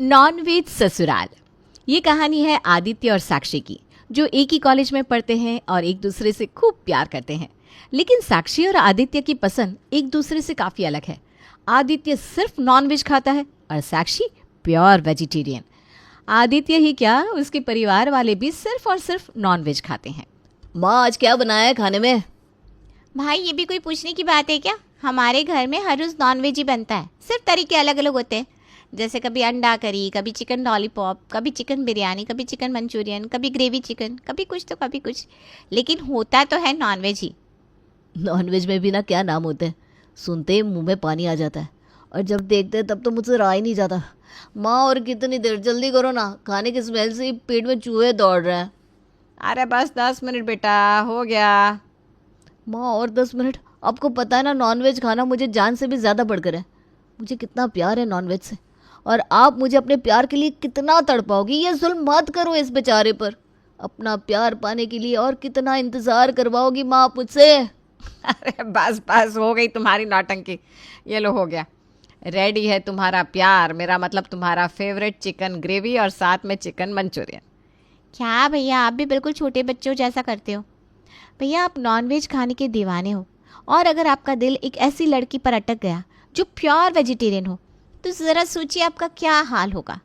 Nonveg ससुराल। ये कहानी है आदित्य और साक्षी की, जो एक ही कॉलेज में पढ़ते हैं और एक दूसरे से खूब प्यार करते हैं। लेकिन साक्षी और आदित्य की पसंद एक दूसरे से काफ़ी अलग है। आदित्य सिर्फ नॉनवेज खाता है और साक्षी प्योर वेजिटेरियन। आदित्य ही क्या, उसके परिवार वाले भी सिर्फ और सिर्फ नॉनवेज खाते हैं। माँ आज क्या बनाया है खाने में? भाई ये भी कोई पूछने की बात है क्या? हमारे घर में हर रोज़ नॉनवेज ही बनता है, सिर्फ तरीके अलग अलग होते हैं। जैसे कभी अंडा करी, कभी चिकन लॉलीपॉप, कभी चिकन बिरयानी, कभी चिकन मंचूरियन, कभी ग्रेवी चिकन, कभी कुछ तो कभी कुछ, लेकिन होता तो है नॉनवेज ही। नॉनवेज में भी ना क्या नाम होते हैं, सुनते ही मुंह में पानी आ जाता है और जब देखते हैं तब तो मुझसे रहा ही नहीं जाता। माँ और कितनी देर, जल्दी करो ना, खाने की स्मेल से ही पेट में चूहे दौड़ रहे हैं। अरे बस 10 मिनट बेटा, हो गया। माँ और 10 मिनट? आपको पता है ना नॉनवेज खाना मुझे जान से भी ज़्यादा बढ़कर है। मुझे कितना प्यार है नॉनवेज से, और आप मुझे अपने प्यार के लिए कितना तड़पाओगी। ये जुल्म मत करो इस बेचारे पर। अपना प्यार पाने के लिए और कितना इंतज़ार करवाओगी माँ आप मुझसे। अरे बस बस, हो गई तुम्हारी नौटंकी। ये लो, हो गया। रेडी है तुम्हारा प्यार, मेरा मतलब तुम्हारा फेवरेट चिकन ग्रेवी और साथ में चिकन मंचूरियन। क्या भैया, आप भी बिल्कुल छोटे बच्चों जैसा करते हो। भैया आप नॉनवेज खाने के दीवाने हो, और अगर आपका दिल एक ऐसी लड़की पर अटक गया जो प्योर वेजिटेरियन हो, तो ज़रा सोचिए आपका क्या हाल होगा।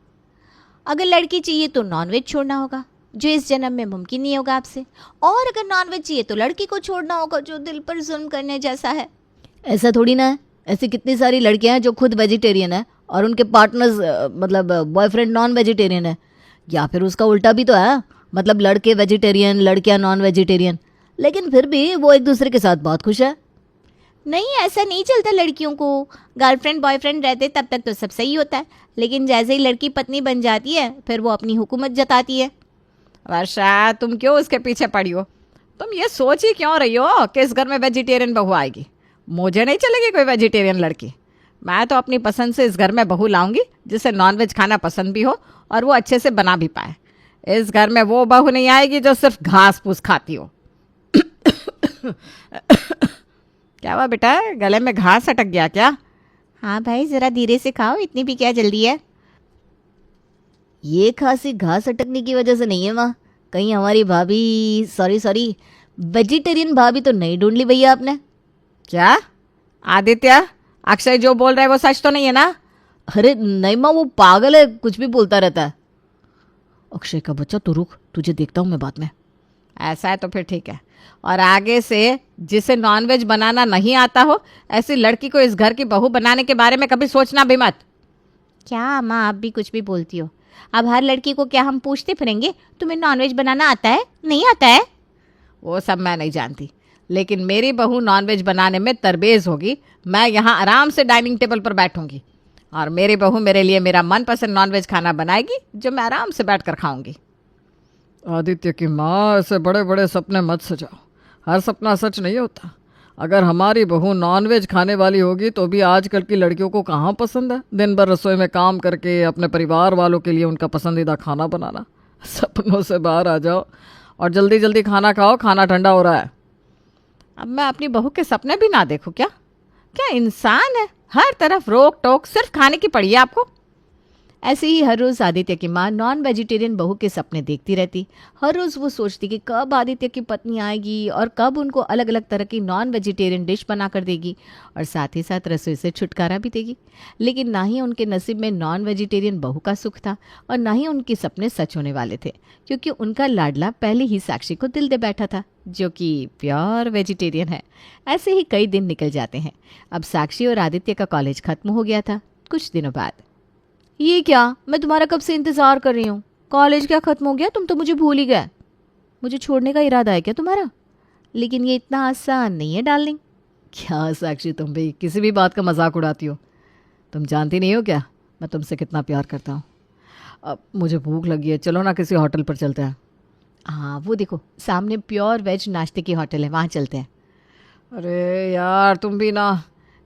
अगर लड़की चाहिए तो नॉनवेज छोड़ना होगा, जो इस जन्म में मुमकिन नहीं होगा आपसे, और अगर नॉनवेज चाहिए तो लड़की को छोड़ना होगा, जो दिल पर जुल्म करने जैसा है। ऐसा थोड़ी ना है, ऐसी कितनी सारी लड़कियां हैं जो खुद वेजिटेरियन है और उनके पार्टनर्स मतलब बॉयफ्रेंड नॉन वेजिटेरियन है, या फिर उसका उल्टा भी तो है, मतलब लड़के वेजिटेरियन लड़कियां नॉन वेजिटेरियन, लेकिन फिर भी वो एक दूसरे के साथ बहुत खुश है। नहीं, ऐसा नहीं चलता लड़कियों को। गर्लफ्रेंड बॉयफ्रेंड रहते तब तक तो सब सही होता है, लेकिन जैसे ही लड़की पत्नी बन जाती है फिर वो अपनी हुकूमत जताती है। वर्षा, तुम क्यों उसके पीछे पड़ी हो? तुम ये सोच ही क्यों रही हो कि इस घर में वेजिटेरियन बहू आएगी? मुझे नहीं चलेगी कोई वेजिटेरियन लड़की। मैं तो अपनी पसंद से इस घर में बहू लाऊंगी, जिसे नॉनवेज खाना पसंद भी हो और वो अच्छे से बना भी पाए। इस घर में वो बहू नहीं आएगी जो सिर्फ घास फूस खाती हो। क्या हुआ बेटा, गले में घास अटक गया क्या? हाँ भाई, ज़रा धीरे से खाओ, इतनी भी क्या जल्दी है। ये खांसी घास अटकने की वजह से नहीं है माँ, कहीं हमारी भाभी, सॉरी वेजिटेरियन भाभी तो नहीं ढूंढ ली भैया आपने? क्या आदित्य, अक्षय जो बोल रहा है वो सच तो नहीं है ना? अरे नहीं माँ, वो पागल है, कुछ भी बोलता रहता है। अक्षय का बच्चा तो रुक, तुझे देखता हूँ मैं बाद में। ऐसा है तो फिर ठीक है, और आगे से जिसे नॉनवेज बनाना नहीं आता हो, ऐसी लड़की को इस घर की बहू बनाने के बारे में कभी सोचना भी मत। क्या माँ, आप भी कुछ भी बोलती हो। अब हर लड़की को क्या हम पूछते फिरेंगे तुम्हें नॉनवेज बनाना आता है, नहीं आता है? वो सब मैं नहीं जानती, लेकिन मेरी बहू नॉनवेज बनाने में तरबेज होगी। मैं यहाँ आराम से डाइनिंग टेबल पर बैठूंगी और मेरी बहू मेरे लिए मेरा मनपसंद नॉनवेज खाना बनाएगी, जो मैं आराम से बैठ कर खाऊंगी। आदित्य की माँ, ऐसे बड़े बड़े सपने मत सजाओ, हर सपना सच नहीं होता। अगर हमारी बहू नॉनवेज खाने वाली होगी तो भी आजकल की लड़कियों को कहाँ पसंद है दिन भर रसोई में काम करके अपने परिवार वालों के लिए उनका पसंदीदा खाना बनाना। सपनों से बाहर आ जाओ और जल्दी जल्दी खाना खाओ, खाना ठंडा हो रहा है। अब मैं अपनी बहू के सपने भी ना देखूं क्या? क्या इंसान है, हर तरफ रोक टोक, सिर्फ खाने की पड़ी है आपको। ऐसे ही हर रोज़ आदित्य की माँ नॉन वेजिटेरियन बहू के सपने देखती रहती। हर रोज़ वो सोचती कि कब आदित्य की पत्नी आएगी और कब उनको अलग अलग तरह की नॉन वेजिटेरियन डिश बना कर देगी, और साथ ही साथ रसोई से छुटकारा भी देगी। लेकिन ना ही उनके नसीब में नॉन वेजिटेरियन बहू का सुख था, और ना ही उनके सपने सच होने वाले थे, क्योंकि उनका लाडला पहले ही साक्षी को दिल दे बैठा था, जो कि प्योर वेजिटेरियन है। ऐसे ही कई दिन निकल जाते हैं। अब साक्षी और आदित्य का कॉलेज खत्म हो गया था। कुछ दिनों बाद, ये क्या, मैं तुम्हारा कब से इंतज़ार कर रही हूँ। कॉलेज क्या ख़त्म हो गया, तुम तो मुझे भूल ही गए। मुझे छोड़ने का इरादा है क्या तुम्हारा? लेकिन ये इतना आसान नहीं है डार्लिंग। क्या साक्षी, तुम भी किसी भी बात का मजाक उड़ाती हो। तुम जानती नहीं हो क्या मैं तुमसे कितना प्यार करता हूँ। अब मुझे भूख लगी है, चलो ना किसी होटल पर चलते हैं। हाँ वो देखो, सामने प्योर वेज नाश्ते की होटल है, वहाँ चलते हैं। अरे यार, तुम भी ना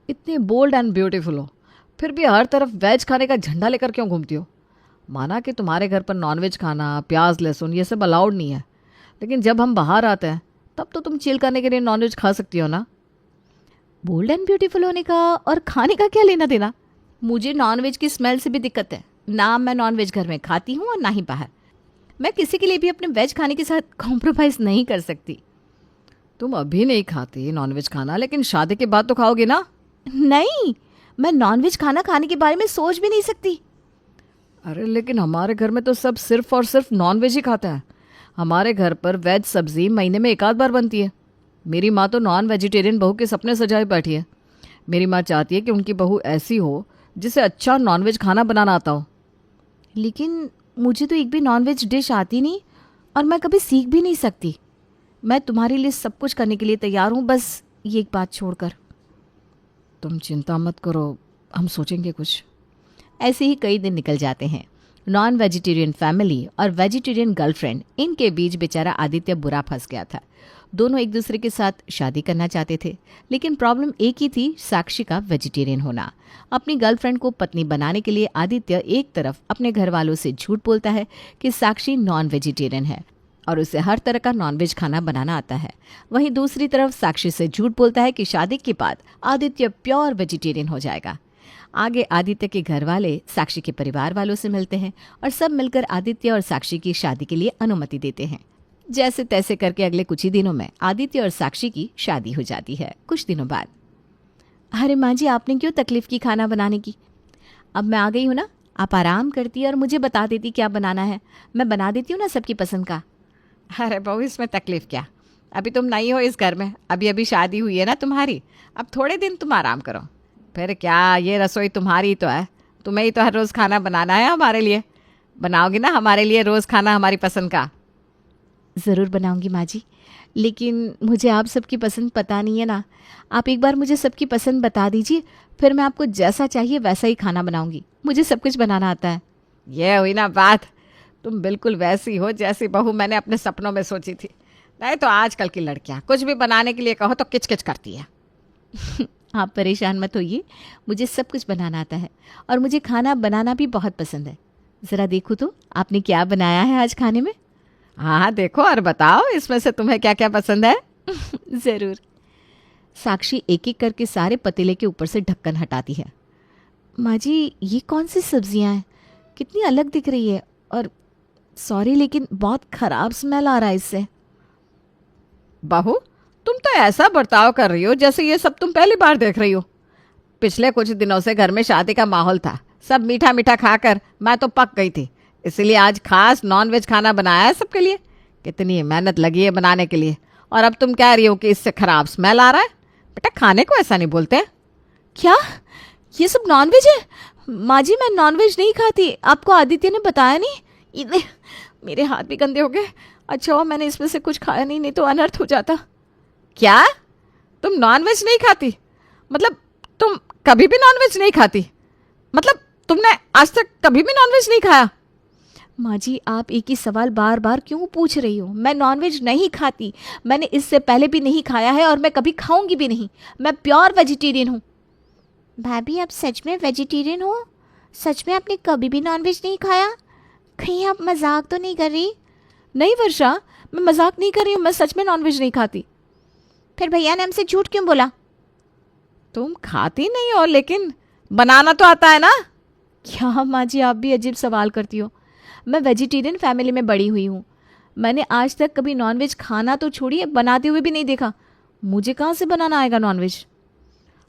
इतनी बोल्ड एंड ब्यूटीफुल हो, फिर भी हर तरफ वेज खाने का झंडा लेकर क्यों घूमती हो? माना कि तुम्हारे घर पर नॉनवेज खाना, प्याज लहसुन ये सब अलाउड नहीं है, लेकिन जब हम बाहर आते हैं तब तो तुम चिल करने के लिए नॉनवेज खा सकती हो ना। बोल्ड एंड ब्यूटीफुल होने का और खाने का क्या लेना देना? मुझे नॉनवेज की स्मेल से भी दिक्कत है। ना मैं नॉनवेज घर में खाती हूँ और ना ही बाहर। मैं किसी के लिए भी अपने वेज खाने के साथ कॉम्प्रोमाइज़ नहीं कर सकती। तुम अभी नहीं खाती नॉनवेज खाना, लेकिन शादी के बाद तो खाओगी ना? नहीं, मैं नॉनवेज खाना खाने के बारे में सोच भी नहीं सकती। अरे लेकिन हमारे घर में तो सब सिर्फ और सिर्फ नॉनवेज ही खाता है। हमारे घर पर वेज सब्जी महीने में एक आध बार बनती है। मेरी माँ तो नॉन वेजिटेरियन बहू के सपने सजाए बैठी है। मेरी माँ चाहती है कि उनकी बहू ऐसी हो जिसे अच्छा नॉनवेज खाना बनाना आता हो। लेकिन मुझे तो एक भी नॉनवेज डिश आती नहीं और मैं कभी सीख भी नहीं सकती। मैं तुम्हारे लिए सब कुछ करने के लिए तैयार हूँ, बस ये एक बात छोड़कर। तुम चिंता मत करो, हम सोचेंगे कुछ। ऐसे ही कई दिन निकल जाते हैं। नॉन वेजिटेरियन फैमिली और वेजिटेरियन गर्लफ्रेंड, इनके बीच बेचारा आदित्य बुरा फंस गया था। दोनों एक दूसरे के साथ शादी करना चाहते थे, लेकिन प्रॉब्लम एक ही थी, साक्षी का वेजिटेरियन होना। अपनी गर्लफ्रेंड को पत्नी बनाने के लिए आदित्य एक तरफ अपने घर वालों से झूठ बोलता है कि साक्षी नॉन वेजिटेरियन है और उसे हर तरह का नॉनवेज खाना बनाना आता है। वहीं दूसरी तरफ साक्षी से झूठ बोलता है कि शादी के बाद आदित्य प्योर वेजिटेरियन हो जाएगा। आगे आदित्य के घर वाले साक्षी के परिवार वालों से मिलते हैं और सब मिलकर आदित्य और साक्षी की शादी के लिए अनुमति देते हैं। जैसे तैसे करके अगले कुछ ही दिनों में आदित्य और साक्षी की शादी हो जाती है। कुछ दिनों बाद, अरे माँ जी, आपने क्यों तकलीफ की खाना बनाने की? अब मैं आ गई हूँ ना, आप आराम करती और मुझे बता देती क्या बनाना है। मैं बना देती हूँ ना सबकी पसंद का। अरे बहू, इसमें तकलीफ क्या? अभी तुम नई हो इस घर में, अभी अभी शादी हुई है ना तुम्हारी। अब थोड़े दिन तुम आराम करो। फिर क्या, ये रसोई तुम्हारी तो है, तुम्हें ही तो हर रोज़ खाना बनाना है हमारे लिए। बनाओगी ना हमारे लिए रोज़ खाना हमारी पसंद का? ज़रूर बनाऊंगी माँ जी, लेकिन मुझे आप सबकी पसंद पता नहीं है ना। आप एक बार मुझे सबकी पसंद बता दीजिए, फिर मैं आपको जैसा चाहिए वैसा ही खाना बनाऊंगी। मुझे सब कुछ बनाना आता है। ये हुई ना बात, तुम बिल्कुल वैसी हो जैसी बहू मैंने अपने सपनों में सोची थी। नहीं तो आजकल की लड़कियां कुछ भी बनाने के लिए कहो तो किचकिच करती है। आप परेशान मत होइए, मुझे सब कुछ बनाना आता है और मुझे खाना बनाना भी बहुत पसंद है। ज़रा देखो तो आपने क्या बनाया है आज खाने में। हाँ देखो और बताओ, इसमें से तुम्हें क्या क्या पसंद है? ज़रूर। साक्षी एक एक करके सारे पतीले के ऊपर से ढक्कन हटाती है। माँ जी, ये कौन सी सब्जियाँ हैं? कितनी अलग दिख रही है, और सॉरी लेकिन बहुत ख़राब स्मेल आ रहा है इससे। बहू, तुम तो ऐसा बर्ताव कर रही हो जैसे ये सब तुम पहली बार देख रही हो। पिछले कुछ दिनों से घर में शादी का माहौल था, सब मीठा मीठा खाकर मैं तो पक गई थी, इसलिए आज खास नॉनवेज खाना बनाया है सबके लिए। कितनी मेहनत लगी है बनाने के लिए, और अब तुम कह रही हो कि इससे खराब स्मेल आ रहा है। बेटा, खाने को ऐसा नहीं बोलते। क्या ये सब नॉनवेज है? माँ जी, मैं नॉनवेज नहीं खाती, आपको आदित्य ने बताया नहीं? मेरे हाथ भी गंदे हो गए। अच्छा हुआ मैंने इसमें से कुछ खाया नहीं तो अनर्थ हो जाता। क्या, तुम नॉनवेज नहीं खाती? मतलब तुम कभी भी नॉनवेज नहीं खाती? मतलब तुमने आज तक कभी भी नॉनवेज नहीं खाया? माँ जी, आप एक ही सवाल बार बार क्यों पूछ रही हो? मैं नॉनवेज नहीं खाती, मैंने इससे पहले भी नहीं खाया है और मैं कभी खाऊंगी भी नहीं। मैं प्योर वेजिटेरियन हूँ। भाभी, आप सच में वेजिटेरियन हो? सच में आपने कभी भी नॉनवेज नहीं खाया? कहीं आप मजाक तो नहीं कर रही? नहीं वर्षा, मैं मजाक नहीं कर रही हूँ, मैं सच में नॉनवेज नहीं खाती। फिर भैया ने हमसे झूठ क्यों बोला? तुम खाती नहीं हो लेकिन बनाना तो आता है ना? क्या माँ जी, आप भी अजीब सवाल करती हो। मैं वेजिटेरियन फैमिली में बड़ी हुई हूँ। मैंने आज तक कभी नॉनवेज खाना तो छोड़िए, बनाते हुए भी नहीं देखा। मुझे कहाँ से बनाना आएगा नॉनवेज?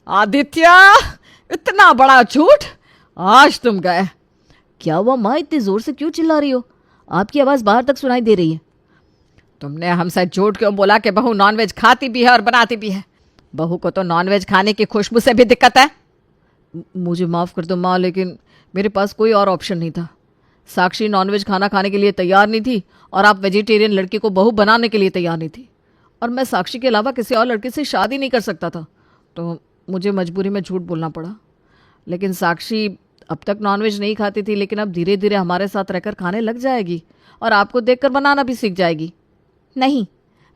आदित्य, इतना बड़ा झूठ! आज तुम गए। क्या हुआ माँ, इतनी जोर से क्यों चिल्ला रही हो? आपकी आवाज़ बाहर तक सुनाई दे रही है। तुमने हमसे झूठ क्यों बोला कि बहू नॉनवेज खाती भी है और बनाती भी है? बहू को तो नॉनवेज खाने की खुशबू से भी दिक्कत है। मुझे माफ़ कर दो माँ, लेकिन मेरे पास कोई और ऑप्शन नहीं था। साक्षी नॉनवेज खाना खाने के लिए तैयार नहीं थी और आप वेजिटेरियन लड़की को बहू बनाने के लिए तैयार नहीं थी, और मैं साक्षी के अलावा किसी और लड़के से शादी नहीं कर सकता था, तो मुझे मजबूरी में झूठ बोलना पड़ा। लेकिन साक्षी अब तक नॉनवेज नहीं खाती थी, लेकिन अब धीरे धीरे हमारे साथ रहकर खाने लग जाएगी और आपको देखकर बनाना भी सीख जाएगी। नहीं,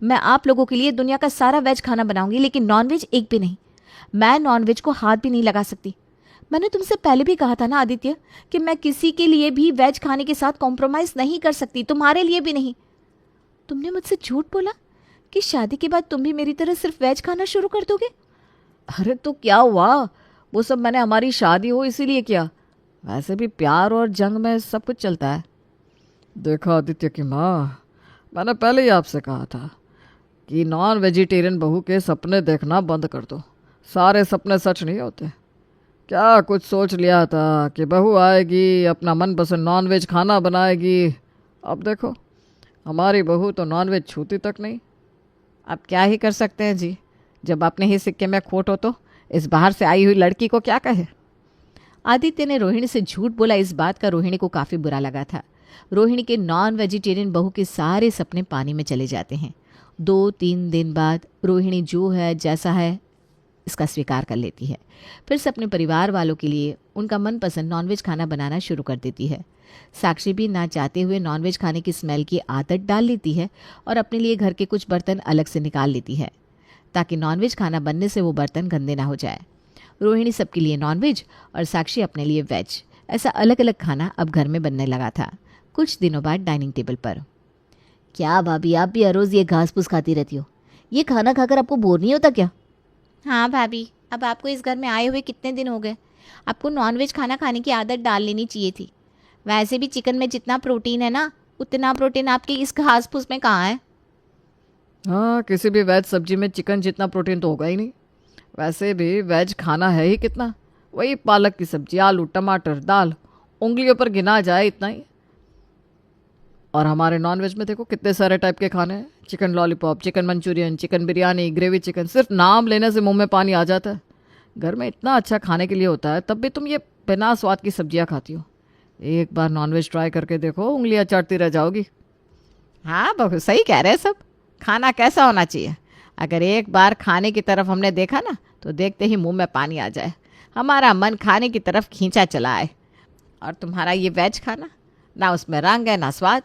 मैं आप लोगों के लिए दुनिया का सारा वेज खाना बनाऊंगी, लेकिन नॉनवेज एक भी नहीं। मैं नॉनवेज को हाथ भी नहीं लगा सकती। मैंने तुमसे पहले भी कहा था ना आदित्य कि मैं किसी के लिए भी वेज खाने के साथ कॉम्प्रोमाइज़ नहीं कर सकती, तुम्हारे लिए भी नहीं। तुमने मुझसे झूठ बोला कि शादी के बाद तुम भी मेरी तरह सिर्फ वेज खाना शुरू कर दोगे। अरे तो क्या हुआ, वो सब मैंने हमारी शादी हो इसीलिए किया। वैसे भी प्यार और जंग में सब कुछ चलता है। देखा आदित्य की माँ, मैंने पहले ही आपसे कहा था कि नॉन वेजिटेरियन बहू के सपने देखना बंद कर दो। सारे सपने सच नहीं होते। क्या कुछ सोच लिया था कि बहू आएगी, अपना मनपसंद नॉन वेज खाना बनाएगी। अब देखो, हमारी बहू तो नॉन वेज छूती तक नहीं। अब क्या ही कर सकते हैं जी, जब अपने ही सिक्के में खोट हो तो इस बाहर से आई हुई लड़की को क्या कहे। आदित्य ने रोहिणी से झूठ बोला। इस बात का रोहिणी को काफ़ी बुरा लगा था। रोहिणी के नॉन वेजिटेरियन बहू के सारे सपने पानी में चले जाते हैं। 2-3 दिन बाद रोहिणी जो है जैसा है इसका स्वीकार कर लेती है। फिर से अपने परिवार वालों के लिए उनका मनपसंद नॉनवेज खाना बनाना शुरू कर देती है। साक्षी भी ना चाहते हुए नॉनवेज खाने की स्मेल की आदत डाल लेती है और अपने लिए घर के कुछ बर्तन अलग से निकाल लेती है ताकि नॉनवेज खाना बनने से वो बर्तन गंदे ना हो जाए। रोहिणी सबके लिए नॉनवेज और साक्षी अपने लिए वेज, ऐसा अलग अलग खाना अब घर में बनने लगा था। कुछ दिनों बाद डाइनिंग टेबल पर, क्या भाभी, आप भी हर रोज़ ये घास फूस खाती रहती हो? ये खाना खाकर आपको बोर नहीं होता क्या? हाँ भाभी, अब आपको इस घर में आए हुए कितने दिन हो गए, आपको नॉनवेज खाना खाने की आदत डाल लेनी चाहिए थी। वैसे भी चिकन में जितना प्रोटीन है ना, उतना प्रोटीन आपके इस घास फूस में कहाँ है। हाँ, किसी भी वेज सब्जी में चिकन जितना प्रोटीन तो होगा ही नहीं। वैसे भी वेज खाना है ही कितना, वही पालक की सब्जी, आलू, टमाटर, दाल, उंगलियों पर गिना जाए इतना ही। और हमारे नॉन वेज में देखो कितने सारे टाइप के खाने हैं। Chicken lollipop, chicken Manchurian, chicken biryani, gravy chicken, सिर्फ नाम लेने से मुंह में पानी आ जाता है। घर में इतना अच्छा खाने के लिए होता है, तब भी तुम ये बिना स्वाद की सब्जियां खाती हो। एक बार नॉनवेज ट्राई करके देखो, उंगलियां चाटती रह जाओगी। हाँ बहू, सही कह रहे हैं सब। खाना कैसा होना चाहिए, अगर एक बार खाने की तरफ हमने देखा ना तो देखते ही मुंह में पानी आ जाए, हमारा मन खाने की तरफ खींचा चला आए। और तुम्हारा ये वेज खाना, ना उसमें रंग है ना स्वाद।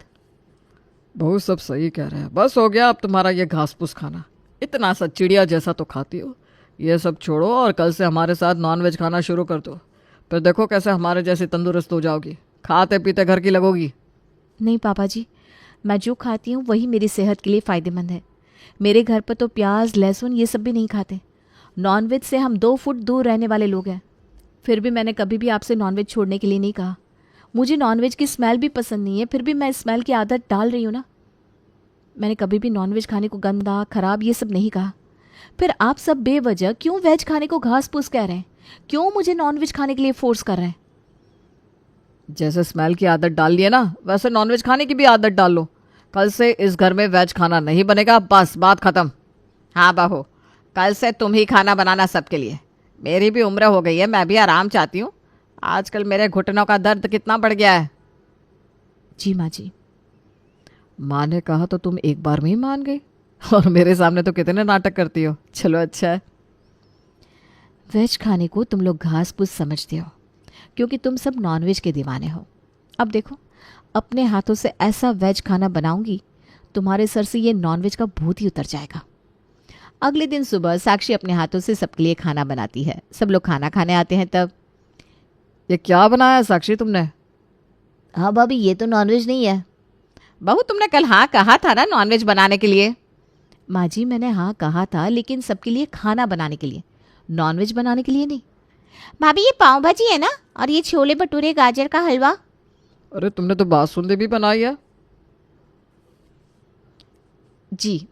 बहुत सब सही कह रहे हैं। बस हो गया अब तुम्हारा ये घास फूस खाना। इतना सा चिड़िया जैसा तो खाती हो। ये सब छोड़ो और कल से हमारे साथ नॉनवेज खाना शुरू कर दो। फिर देखो कैसे हमारे जैसी तंदुरुस्त हो जाओगी, खाते पीते घर की लगोगी। नहीं पापा जी, मैं जो खाती हूँ वही मेरी सेहत के लिए फ़ायदेमंद है। मेरे घर पर तो प्याज लहसुन ये सब भी नहीं खाते। नॉनवेज से हम 2 फुट दूर रहने वाले लोग हैं। फिर भी मैंने कभी भी आपसे नॉनवेज छोड़ने के लिए नहीं कहा। मुझे नॉनवेज की स्मेल भी पसंद नहीं है, फिर भी मैं स्मेल की आदत डाल रही हूँ ना। मैंने कभी भी नॉनवेज खाने को गंदा खराब ये सब नहीं कहा। फिर आप सब बेवजह क्यों वेज खाने को घास फूस कह रहे हैं? क्यों मुझे नॉनवेज खाने के लिए फोर्स कर रहे हैं? जैसे स्मेल की आदत डाल ली है ना, वैसे नॉनवेज खाने की भी आदत डाल लो। कल से इस घर में वेज खाना नहीं बनेगा, बस बात खत्म। हाँ बहू, कल से तुम ही खाना बनाना सबके लिए। मेरी भी उम्र हो गई है, मैं भी आराम चाहती हूँ। आजकल मेरे घुटनों का दर्द कितना बढ़ गया है। जी माँ जी। माँ ने कहा तो तुम एक बार में ही मान गई, और मेरे सामने तो कितने नाटक करती हो। चलो अच्छा है। वेज खाने को तुम लोग घास फूस समझते हो क्योंकि तुम सब नॉनवेज के दीवाने हो। अब देखो, अपने हाथों से ऐसा वेज खाना बनाऊंगी, तुम्हारे सर से ये नॉनवेज का भूत ही उतर जाएगा। अगले दिन सुबह साक्षी अपने हाथों से सबके लिए खाना बनाती है। सब लोग खाना खाने आते हैं। तब, ये क्या बनाया साक्षी तुमने? हाँ भाभी, ये तो नॉनवेज नहीं है। बहू तुमने कल हाँ कहा था ना नॉनवेज बनाने के लिए। माँ जी, मैंने हाँ कहा था, लेकिन सबके लिए खाना बनाने के लिए, नॉनवेज बनाने के लिए नहीं। भाभी, ये पाव भाजी है ना, और ये छोले भटूरे गाजर का हलवा। अरे तुमने तो बासुंदी भी बनाई है। जी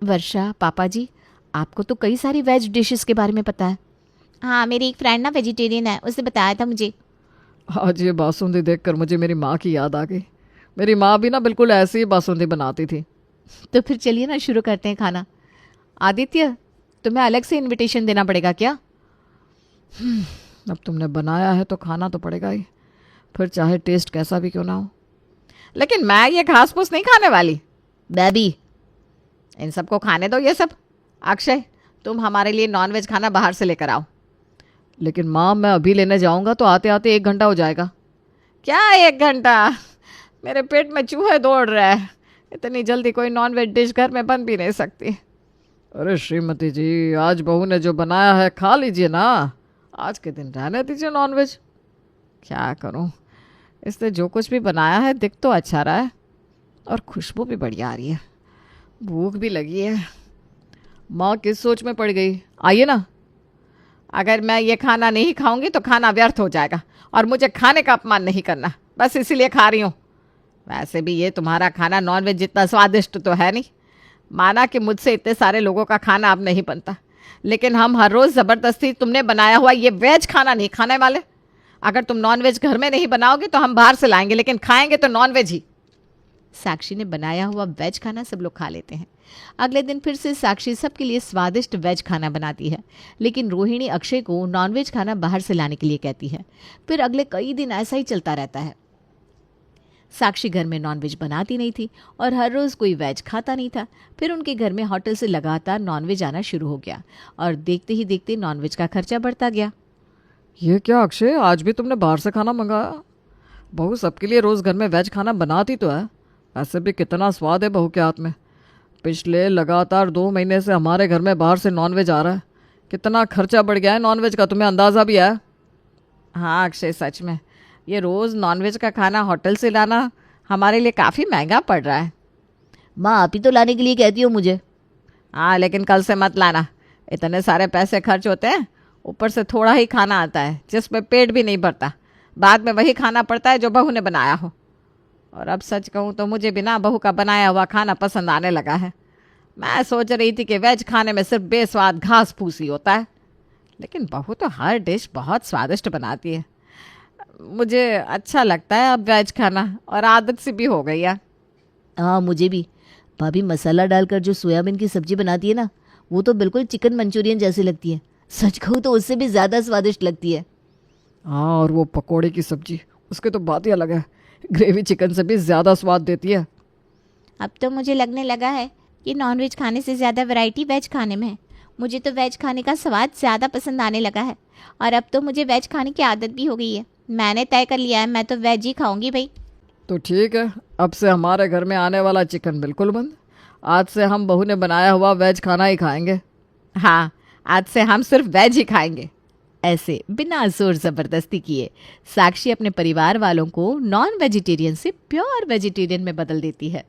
वर्षा, पापा जी, आपको तो कई सारी वेज डिशेस के बारे में पता है। हाँ, मेरी एक फ्रेंड ना वेजिटेरियन है, उसने बताया था मुझे। आज ये बासुंदी देखकर मुझे मेरी माँ की याद आ गई। मेरी माँ भी ना बिल्कुल ऐसी ही बासुंदी बनाती थी। तो फिर चलिए ना, शुरू करते हैं खाना। आदित्य, तुम्हें अलग से इनविटेशन देना पड़ेगा क्या? अब तुमने बनाया है तो खाना तो पड़ेगा ही, फिर चाहे टेस्ट कैसा भी क्यों ना हो। लेकिन मैं ये घास फूस नहीं खाने वाली। बेबी, इन सबको खाने दो ये सब। अक्षय, तुम हमारे लिए नॉनवेज खाना बाहर से लेकर आओ। लेकिन माँ, मैं अभी लेने जाऊंगा तो आते आते 1 घंटा हो जाएगा। क्या 1 घंटा? मेरे पेट में चूहे दौड़ रहे हैं। इतनी जल्दी कोई नॉनवेज डिश घर में बन भी नहीं सकती। अरे श्रीमती जी, आज बहू ने जो बनाया है खा लीजिए ना। आज के दिन रहने दीजिए नॉनवेज। क्या करूं, इसने जो कुछ भी बनाया है दिख तो अच्छा रहा है और खुशबू भी बढ़िया आ रही है। भूख भी लगी है। माँ किस सोच में पड़ गई? आइए ना। अगर मैं ये खाना नहीं खाऊंगी तो खाना व्यर्थ हो जाएगा और मुझे खाने का अपमान नहीं करना, बस इसीलिए खा रही हूँ। वैसे भी ये तुम्हारा खाना नॉनवेज जितना स्वादिष्ट तो है नहीं। माना कि मुझसे इतने सारे लोगों का खाना अब नहीं बनता, लेकिन हम हर रोज़ ज़बरदस्ती तुमने बनाया हुआ ये वेज खाना नहीं खाने वाले। अगर तुम नॉनवेज घर में नहीं बनाओगे तो हम बाहर से लाएंगे, लेकिन खाएंगे तो नॉनवेज ही। साक्षी ने बनाया हुआ वेज खाना सब लोग खा लेते हैं। अगले दिन फिर से साक्षी सबके लिए स्वादिष्ट वेज खाना बनाती है, लेकिन रोहिणी अक्षय को नॉनवेज खाना बाहर से लाने के लिए कहती है। फिर अगले कई दिन ऐसा ही चलता रहता है। साक्षी घर में नॉनवेज बनाती नहीं थी और हर रोज़ कोई वेज खाता नहीं था। फिर उनके घर में होटल से लगातार नॉनवेज आना शुरू हो गया और देखते ही देखते नॉनवेज का खर्चा बढ़ता गया। ये क्या अक्षय, आज भी तुमने बाहर से खाना मंगाया? बहू सबके लिए रोज़ घर में वेज खाना बनाती तो है। ऐसे भी कितना स्वाद है बहू के हाथ में। पिछले लगातार 2 महीने से हमारे घर में बाहर से नॉनवेज आ रहा है। कितना खर्चा बढ़ गया है नॉनवेज का, तुम्हें अंदाज़ा भी है? हाँ अक्षय, सच में ये रोज़ नॉनवेज का खाना होटल से लाना हमारे लिए काफ़ी महंगा पड़ रहा है। माँ आप ही तो लाने के लिए कहती हो मुझे। हाँ, लेकिन कल से मत लाना। इतने सारे पैसे खर्च होते हैं, ऊपर से थोड़ा ही खाना आता है जिसमें पेट भी नहीं भरता। बाद में वही खाना पड़ता है जो बहू ने बनाया हो। और अब सच कहूँ तो मुझे भी ना बहू का बनाया हुआ खाना पसंद आने लगा है। मैं सोच रही थी कि वेज खाने में सिर्फ बेस्वाद घास फूस ही होता है, लेकिन बहू तो हर डिश बहुत स्वादिष्ट बनाती है। मुझे अच्छा लगता है अब वेज खाना, और आदत सी भी हो गई है। हाँ मुझे भी। भाभी मसाला डालकर जो सोयाबीन की सब्जी बनाती है ना, वो तो बिल्कुल चिकन मंचूरियन जैसी लगती है। सच कहूँ तो उससे भी ज़्यादा स्वादिष्ट लगती है। हाँ, और वो पकोड़े की सब्जी, उसके तो बात ही अलग है। ग्रेवी चिकन से भी ज़्यादा स्वाद देती है। अब तो मुझे लगने लगा है कि नॉनवेज खाने से ज़्यादा वैरायटी वेज खाने में है। मुझे तो वेज खाने का स्वाद ज़्यादा पसंद आने लगा है और अब तो मुझे वेज खाने की आदत भी हो गई है। मैंने तय कर लिया है, मैं तो वेज ही खाऊंगी भाई। तो ठीक है, अब से हमारे घर में आने वाला चिकन बिल्कुल बंद। आज से हम बहू ने बनाया हुआ वेज खाना ही खाएंगे। हाँ, आज से हम सिर्फ वेज ही खाएंगे। ऐसे बिना जोर ज़बरदस्ती किए साक्षी अपने परिवार वालों को नॉन वेजिटेरियन से प्योर वेजिटेरियन में बदल देती है।